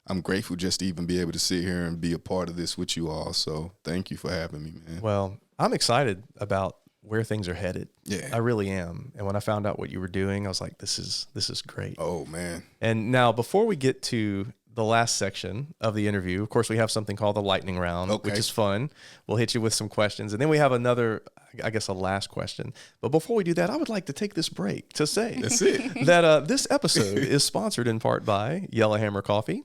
I'm grateful just to even be able to sit here and be a part of this with you all. So thank you for having me, man. Well, I'm excited about where things are headed. Yeah, I really am. And when I found out what you were doing, I was like, this is great. Oh man. And now, before we get to the last section of the interview, of course, we have something called the lightning round, which is fun. We'll hit you with some questions, and then we have another, I guess, a last question. But before we do that, I would like to take this break to say that's it. That this episode is sponsored in part by Yellowhammer Coffee.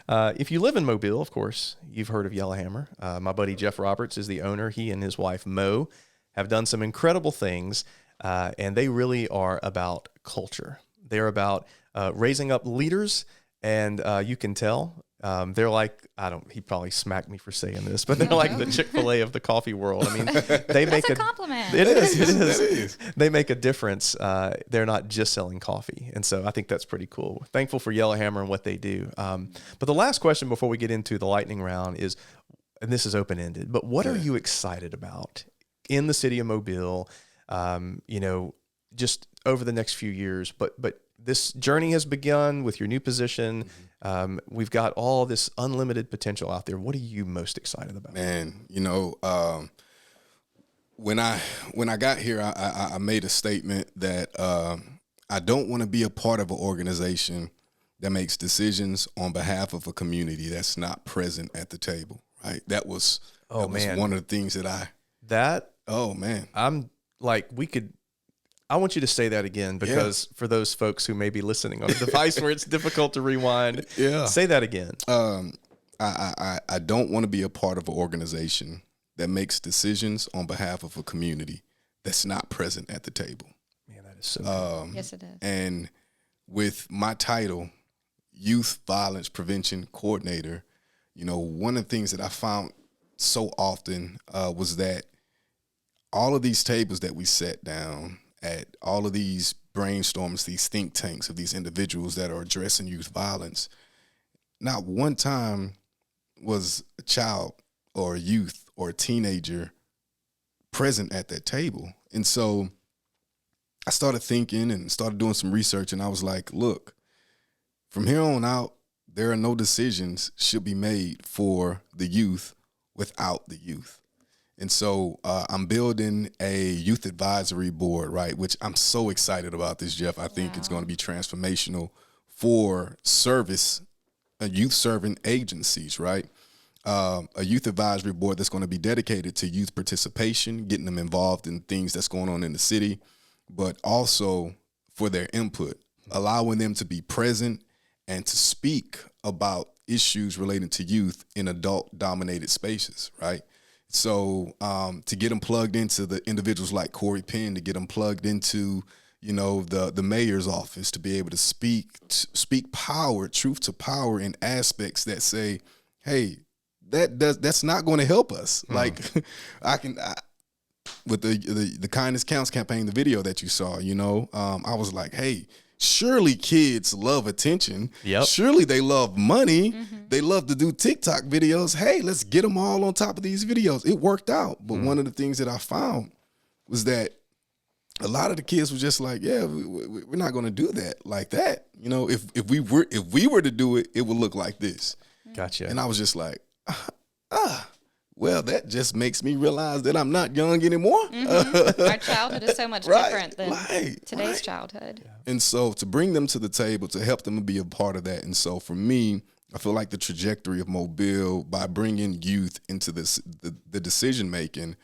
If you live in Mobile, of course, you've heard of Yellowhammer. My buddy Jeff Roberts is the owner. He and his wife Mo have done some incredible things, and they really are about culture. They're about raising up leaders. And you can tell they're like, he probably smacked me for saying this, but they're like the Chick-fil-A of the coffee world. I mean, they make a compliment. It is. They make a difference. They're not just selling coffee. And so I think that's pretty cool. Thankful for Yellowhammer and what they do. But the last question before we get into the lightning round is, and this is open-ended, but what are you excited about in the city of Mobile, just over the next few years? But this journey has begun with your new position. We've got all this unlimited potential out there. What are you most excited about? Man, when I got here, I made a statement that I don't want to be a part of an organization that makes decisions on behalf of a community that's not present at the table. Right? That was one of the things that I'm like, I want you to say that again, because for those folks who may be listening on a device where it's difficult to rewind, say that again. I don't want to be a part of an organization that makes decisions on behalf of a community that's not present at the table. Man, that is so cool. Yes, it is. And with my title, Youth Violence Prevention Coordinator, one of the things that I found so often was that all of these tables that we sat down at, all of these brainstorms, these think tanks of these individuals that are addressing youth violence, not one time was a child or a youth or a teenager present at that table. And so I started thinking and started doing some research, and I was like, look, from here on out, there are no decisions should be made for the youth without the youth. And so I'm building a youth advisory board, right, which I'm so excited about this, Jeff. I think it's going to be transformational for youth serving agencies, right? A youth advisory board that's going to be dedicated to youth participation, getting them involved in things that's going on in the city, but also for their input, allowing them to be present and to speak about issues relating to youth in adult-dominated spaces, right? So to get them plugged into the individuals like Corey Penn, to get them plugged into, the mayor's office, to be able to speak power, truth to power in aspects that say, hey, that's not going to help us. Like with the Kindness Counts campaign, the video that you saw, I was like, hey, surely kids love attention. Yep. Surely they love money. They love to do TikTok videos. Hey, let's get them all on top of these videos. It worked out. But one of the things that I found was that a lot of the kids were just like, yeah, we're not going to do that like that. If we were to do it, it would look like this. Gotcha. And I was just like, well, that just makes me realize that I'm not young anymore. Our childhood is so much different than today's childhood. And so to bring them to the table, to help them be a part of that. And so for me, I feel like the trajectory of Mobile, by bringing youth into the decision making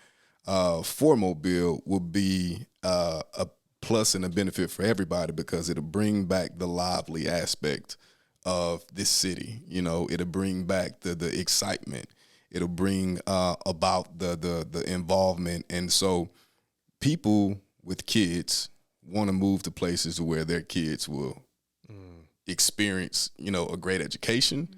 for Mobile, will be a plus and a benefit for everybody, because it'll bring back the lively aspect of this city. It'll bring back the excitement. It'll bring about the involvement. And so people with kids want to move to places where their kids will experience, a great education,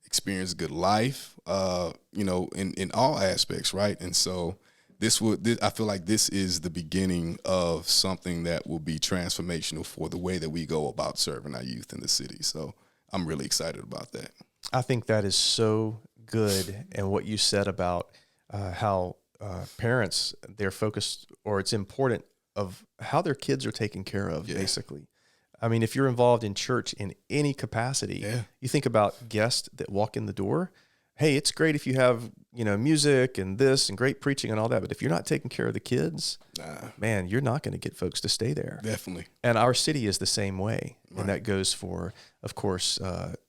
experience good life, in all aspects, right? And so I feel like this is the beginning of something that will be transformational for the way that we go about serving our youth in the city. So I'm really excited about that. I think that is so good. And what you said about how parents, they're focused, or it's important of how their kids are taken care of, basically. I mean, if you're involved in church in any capacity, you think about guests that walk in the door. Hey, it's great if you have, music and this and great preaching and all that. But if you're not taking care of the kids, man, you're not going to get folks to stay there. Definitely. And our city is the same way. Right. And that goes for, of course,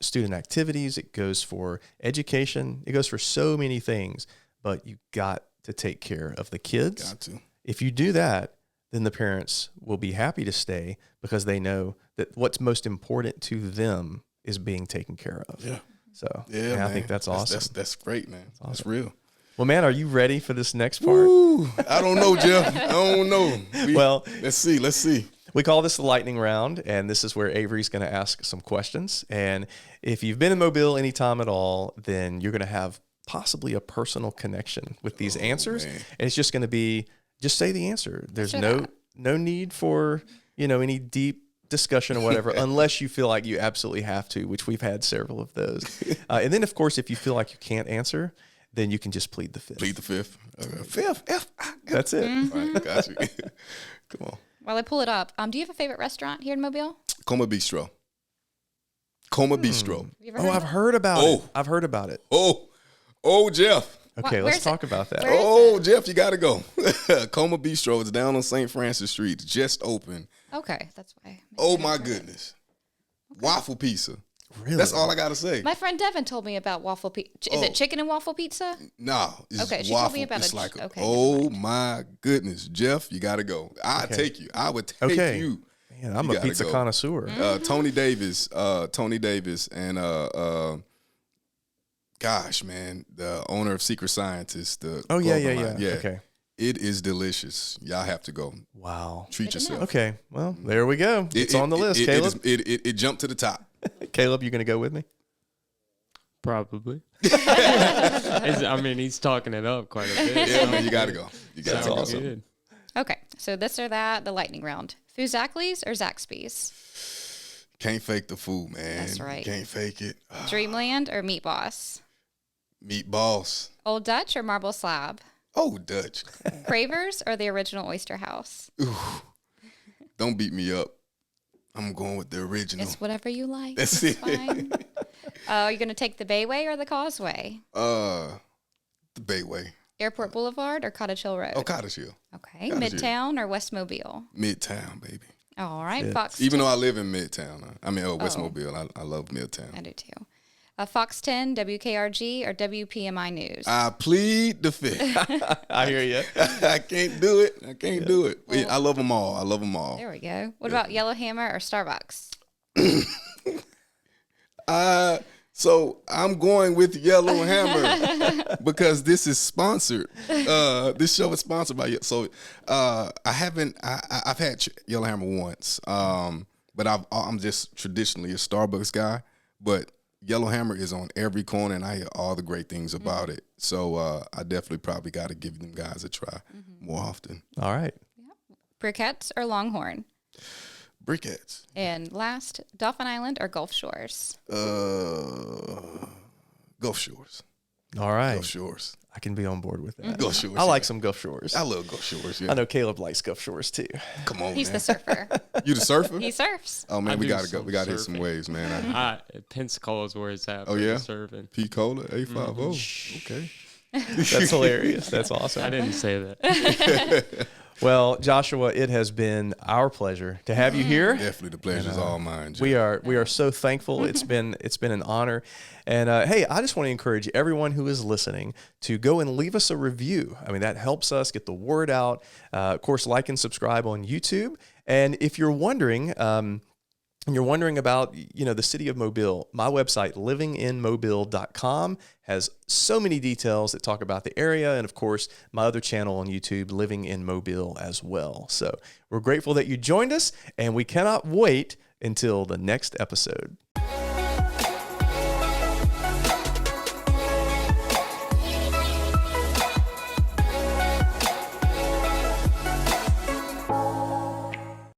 student activities. It goes for education. It goes for so many things. But you got to take care of the kids. Got to. If you do that, then the parents will be happy to stay, because they know that what's most important to them is being taken care of. Yeah. So yeah, I think that's awesome. That's great, man. Awesome. That's real. Well, man, are you ready for this next part? Woo, I don't know, Jeff. I don't know. Let's see. We call this the lightning round, and this is where Avery's going to ask some questions. And if you've been in Mobile any time at all, then you're going to have possibly a personal connection with these answers. Man. And it's just going to be, just say the answer. There's no need for, any deep discussion or whatever, unless you feel like you absolutely have to, which we've had several of those. And then, of course, if you feel like you can't answer, then you can just plead the fifth. Plead the fifth. Fifth. F. That's it. All right, got you. Come on. While I pull it up, do you have a favorite restaurant here in Mobile? Coma Bistro. Bistro. I've heard about it. I've heard about it. Oh, Jeff. Okay, let's talk about that. Oh, Jeff, you got to go. Coma Bistro is down on St. Francis Street. Just opened. Okay, that's why. Oh, my goodness. Okay. Waffle pizza. Really? That's all I got to say. My friend Devin told me about waffle pizza. Is it chicken and waffle pizza? No, it's okay, she waffle. told me about it's it. Like okay, oh, my goodness. Jeff, you got to go. I'll take you. I would take you. Man, I'm a pizza connoisseur. Tony Davis, and gosh, man, the owner of Secret Scientist. Yeah. Okay. It is delicious. Y'all have to go. Wow. Treat yourself. Okay. Well, there we go. It's on the list, Caleb. It jumped to the top. Caleb, you going to go with me? Probably. He's talking it up quite a bit. Yeah, man, you got to go. That's awesome. Good. Okay, so this or that, the lightning round. Fuzakli's or Zaxby's? Can't fake the food, man. That's right. Can't fake it. Dreamland or Meat Boss? Meat Boss. Old Dutch or Marble Slab? Oh, Dutch. Cravers or the original Oyster House? Ooh, don't beat me up. I'm going with the original. It's whatever you like. That's it's it. Fine. Are you going to take the Bayway or the Causeway? The Bayway. Airport Boulevard or Cottage Hill Road? Oh, Cottage Hill. Okay. Cottage Hill. Midtown or West Mobile? Midtown, baby. All right. Fox. Even though I live in Midtown. West Mobile. I love Midtown. I do too. Fox 10, WKRG, or WPMI News? I plead the fifth. I hear you. I can't do it. I love them all. There we go. What about Yellowhammer or Starbucks? So I'm going with Yellowhammer because this is sponsored. This show is sponsored by you. So I've had Yellowhammer once, but I'm just traditionally a Starbucks guy. But Yellowhammer is on every corner, and I hear all the great things about it. So I definitely probably got to give them guys a try more often. All right. Briquettes or Longhorn? Briquettes. And last, Dauphin Island or Gulf Shores? Gulf Shores. All right. Gulf Shores. I can be on board with that. Gulf Shores. I like some Gulf Shores. I love Gulf Shores. Yeah. I know Caleb likes Gulf Shores too. Come on, He's man. the surfer. You the surfer? He surfs. Oh man, I we do gotta go. some We gotta hit some surfing. waves, man. Pensacola's where it's at. Oh for the yeah, surfing. P Cola A50. Okay. That's hilarious. That's awesome. I didn't say that. Well, Joshua, it has been our pleasure to have you here. Definitely, the pleasure's all mine. Jeff. We are so thankful. It's been an honor. And hey, I just want to encourage everyone who is listening to go and leave us a review. I mean, that helps us get the word out. Of course, like and subscribe on YouTube. And if you're wondering, about, the city of Mobile, my website, livinginmobile.com, has so many details that talk about the area. And of course, my other channel on YouTube, Living in Mobile as well. So we're grateful that you joined us, and we cannot wait until the next episode.